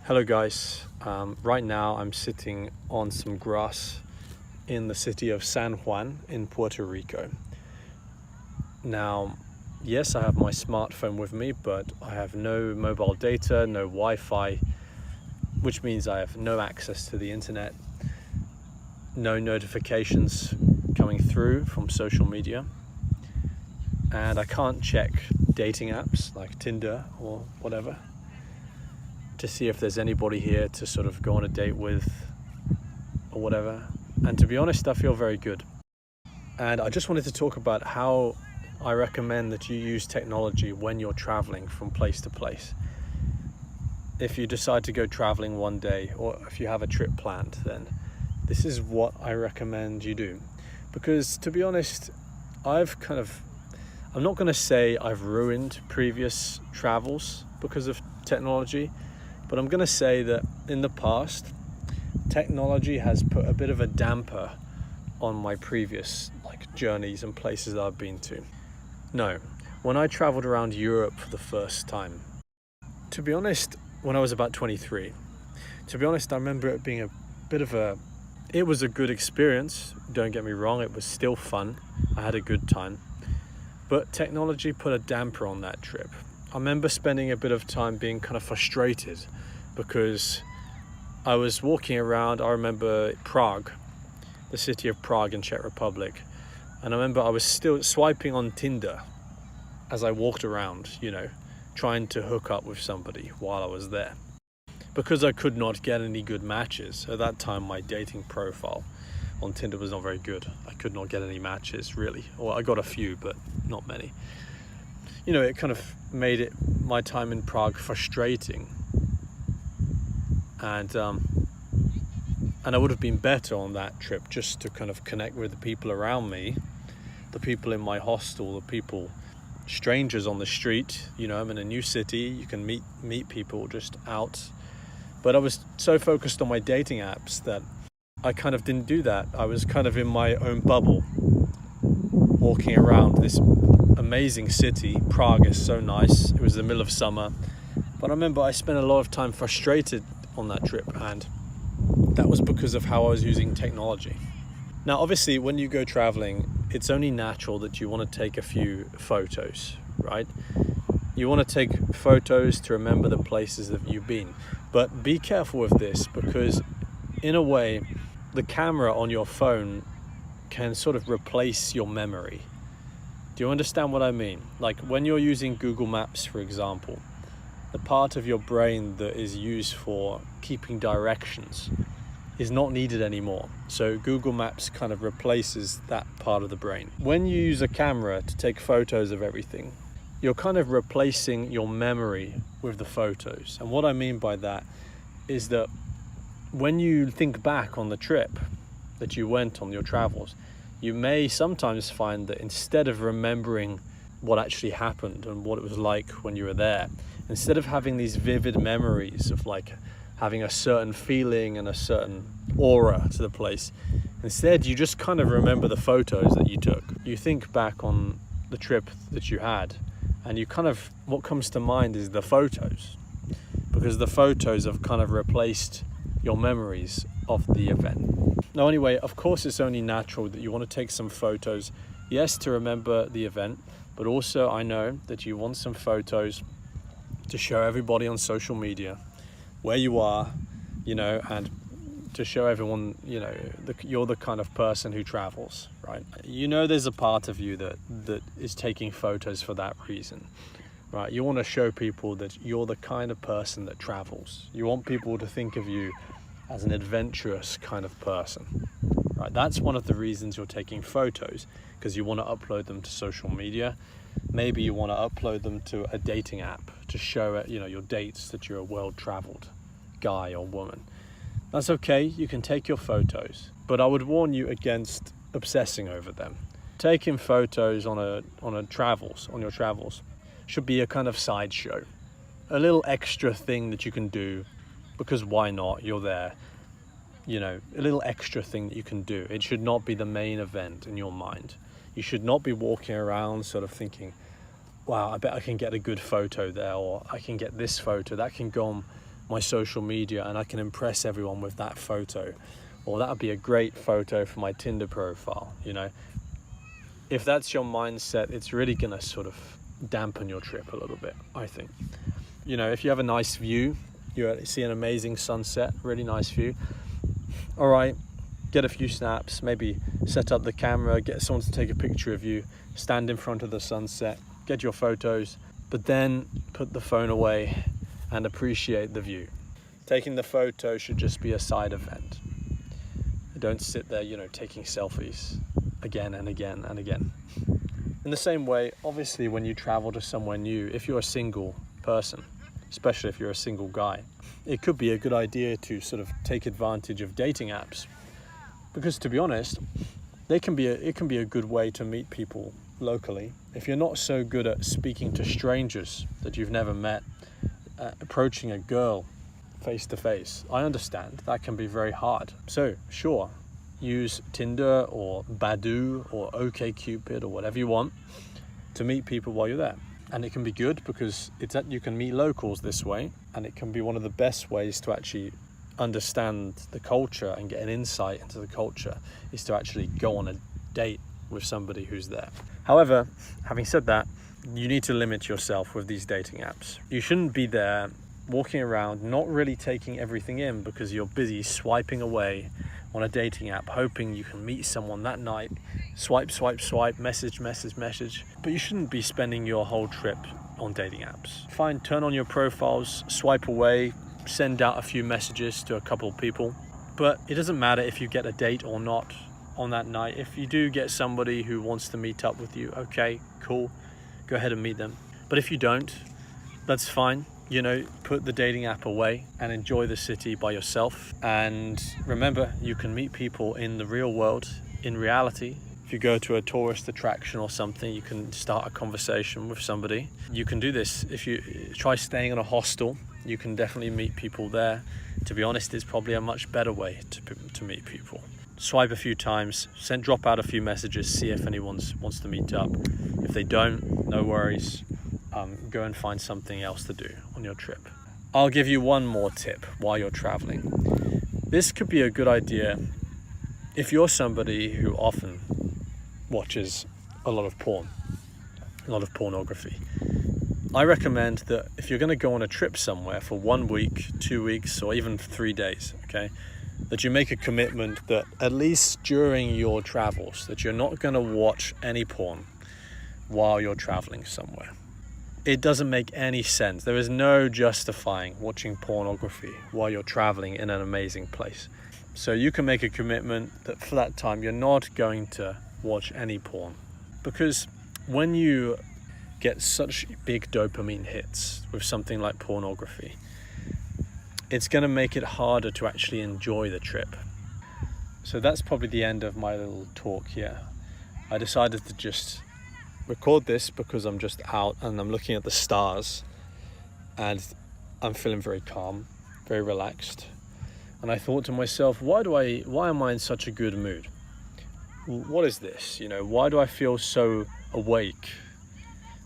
Hello guys, right now I'm sitting on some grass in the city of San Juan in Puerto Rico. Now, yes, I have my smartphone with me, but I have no mobile data, no Wi-Fi, which means I have no access to the internet, no notifications coming through from social media, and I can't check dating apps like Tinder or whatever to see if there's anybody here to sort of go on a date with or whatever. And to be honest, I feel very good. And I just wanted to talk about how I recommend that you use technology when you're traveling from place to place. If you decide to go traveling one day, or if you have a trip planned, then this is what I recommend you do. Because to be honest, I'm not going to say I've ruined previous travels because of technology, but I'm going to say that in the past, technology has put a bit of a damper on my previous journeys and places that I've been to. No, when I traveled around Europe for the first time, to be honest, when I was about 23, to be honest, I remember it being it was a good experience, don't get me wrong, it was still fun, I had a good time, but technology put a damper on that trip. I remember spending a bit of time being kind of frustrated because I was walking around. I remember Prague, the city of Prague in Czech Republic, and I remember I was still swiping on Tinder as I walked around, trying to hook up with somebody while I was there. Because I could not get any good matches. At that time, my dating profile on Tinder was not very good. I could not get any matches, really. Well, I got a few, but not many. It kind of made my time in Prague frustrating. And I would have been better on that trip just to kind of connect with the people around me, the people in my hostel, strangers on the street. I'm in a new city, you can meet people just out. But I was so focused on my dating apps that I kind of didn't do that. I was kind of in my own bubble, walking around this amazing city. Prague is so nice. It was the middle of summer. But I remember I spent a lot of time frustrated on that trip, and that was because of how I was using technology. Now, obviously, when you go traveling, it's only natural that you want to take a few photos, right? You want to take photos to remember the places that you've been. But be careful with this, because in a way, the camera on your phone can sort of replace your memory. Do you understand what I mean? Like when you're using Google Maps, for example, the part of your brain that is used for keeping directions is not needed anymore. So Google Maps kind of replaces that part of the brain. When you use a camera to take photos of everything, you're kind of replacing your memory with the photos. And what I mean by that is that when you think back on the trip that you went on, your travels, you may sometimes find that instead of remembering what actually happened and what it was like when you were there, instead of having these vivid memories of having a certain feeling and a certain aura to the place, instead you just kind of remember the photos that you took. You think back on the trip that you had, and what comes to mind is the photos, because the photos have kind of replaced your memories of the event. Now, anyway, of course, it's only natural that you want to take some photos, yes, to remember the event, but also I know that you want some photos to show everybody on social media where you are, and to show everyone, you're the kind of person who travels, right? There's a part of you that is taking photos for that reason, right? You want to show people that you're the kind of person that travels. You want people to think of you as an adventurous kind of person, right? That's one of the reasons you're taking photos, because you want to upload them to social media. Maybe you want to upload them to a dating app to show your dates that you're a well-traveled guy or woman. That's okay, you can take your photos, but I would warn you against obsessing over them. Taking photos on your travels should be a kind of sideshow, a little extra thing that you can do, because why not? You're there, a little extra thing that you can do. It should not be the main event in your mind. You should not be walking around sort of thinking, wow, I bet I can get a good photo there, or I can get this photo that can go on my social media and I can impress everyone with that photo, or that would be a great photo for my Tinder profile, you know. If that's your mindset, it's really gonna sort of dampen your trip a little bit, I think. You know, if you have a nice view, you see an amazing sunset, really nice view, all right, get a few snaps, maybe set up the camera, get someone to take a picture of you, stand in front of the sunset, get your photos, but then put the phone away and appreciate the view. Taking the photo should just be a side event. Don't sit there, you know, taking selfies again and again and again. In the same way, obviously, when you travel to somewhere new, if you're a single person, especially if you're a single guy, it could be a good idea to sort of take advantage of dating apps, because to be honest, it can be a good way to meet people locally. If you're not so good at speaking to strangers that you've never met, approaching a girl face to face, I understand that can be very hard. So sure, use Tinder or Badoo or OkCupid or whatever you want to meet people while you're there. And it can be good because you can meet locals this way, and it can be one of the best ways to actually understand the culture and get an insight into the culture, is to actually go on a date with somebody who's there. However, having said that, you need to limit yourself with these dating apps. You shouldn't be there walking around not really taking everything in because you're busy swiping away on a dating app, hoping you can meet someone that night. Swipe, swipe, swipe, message, message, message. But you shouldn't be spending your whole trip on dating apps. Fine, turn on your profiles, swipe away, send out a few messages to a couple of people. But it doesn't matter if you get a date or not on that night. If you do get somebody who wants to meet up with you, okay, cool, go ahead and meet them. But if you don't, that's fine. You know, put the dating app away and enjoy the city by yourself. And remember, you can meet people in the real world, in reality. If you go to a tourist attraction or something, you can start a conversation with somebody. You can do this. If you try staying in a hostel, you can definitely meet people there. To be honest, it's probably a much better way to meet people. Swipe a few times, drop out a few messages, see if anyone wants to meet up. If they don't, no worries. Go and find something else to do on your trip. I'll give you one more tip while you're traveling. This could be a good idea if you're somebody who often watches a lot of porn, a lot of pornography. I recommend that if you're going to go on a trip somewhere for 1 week, 2 weeks, or even 3 days, okay, that you make a commitment that at least during your travels, that you're not going to watch any porn while you're traveling somewhere. It doesn't make any sense. There is no justifying watching pornography while you're traveling in an amazing place. So you can make a commitment that for that time you're not going to watch any porn. Because when you get such big dopamine hits with something like pornography, it's going to make it harder to actually enjoy the trip. So that's probably the end of my little talk here. I decided to just record this because I'm just out and I'm looking at the stars and I'm feeling very calm, very relaxed. And I thought to myself, why am I in such a good mood? What is this? You know, why do I feel so awake?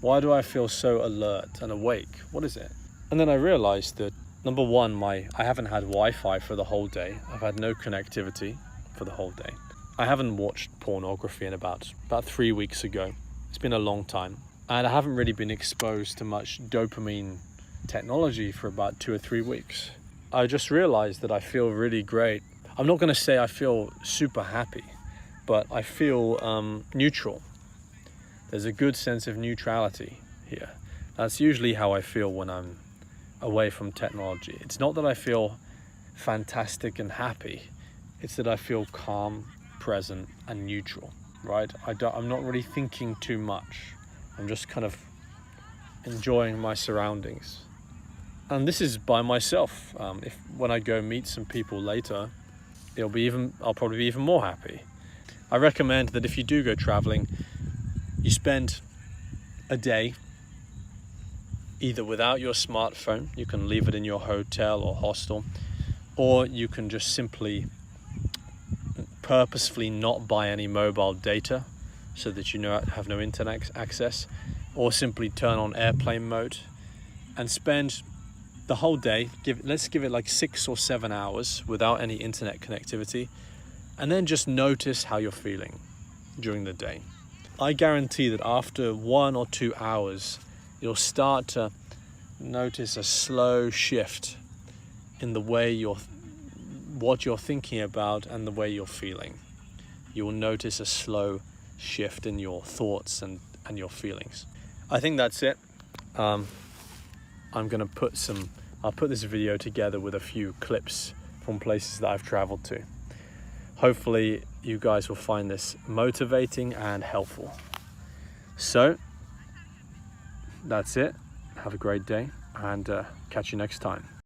Why do I feel so alert and awake? What is it? And then I realized that number one, I haven't had Wi-Fi for the whole day. I've had no connectivity for the whole day. I haven't watched pornography in about 3 weeks ago. It's been a long time. And I haven't really been exposed to much dopamine technology for about 2 or 3 weeks. I just realized that I feel really great. I'm not going to say I feel super happy, but I feel neutral. There's a good sense of neutrality here. That's usually how I feel when I'm away from technology. It's not that I feel fantastic and happy. It's that I feel calm, present, and neutral. Right? I'm not really thinking too much. I'm just kind of enjoying my surroundings. And this is by myself. When I go meet some people later, I'll probably be even more happy. I recommend that if you do go traveling, you spend a day either without your smartphone, you can leave it in your hotel or hostel, or you can just simply purposefully not buy any mobile data so that you have no internet access, or simply turn on airplane mode and spend the whole day, let's give it like 6 or 7 hours without any internet connectivity, and then just notice how you're feeling during the day. I guarantee that after 1 or 2 hours, you'll start to notice a slow shift in the way what you're thinking about and the way you're feeling. You will notice a slow shift in your thoughts and your feelings. I think that's it. I'll put this video together with a few clips from places that I've traveled to. Hopefully you guys will find this motivating and helpful. So that's it. Have a great day, and catch you next time.